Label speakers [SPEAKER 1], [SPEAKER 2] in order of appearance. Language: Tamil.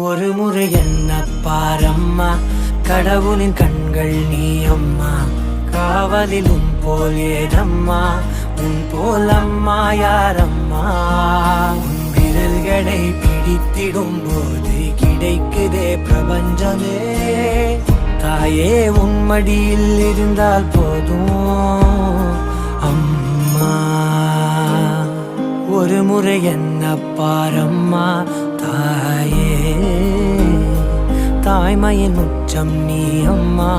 [SPEAKER 1] ஒரு முறை என்ன பாரம்மா, கடவுளின் கண்கள் நீ அம்மா. காவலிலும் போல் ஏதம்மா, உன் போல் அம்மா யாரம்மா. உன் விரல்களை பிடித்திடும் போது கிடைக்குதே பிரபஞ்சமே. தாயே உன் மடியில் இருந்தால் போதும் அம்மா. ஒரு முறை என்ன பாரம்மா தாயே, தாய்மையின் உச்சம் நீ அம்மா.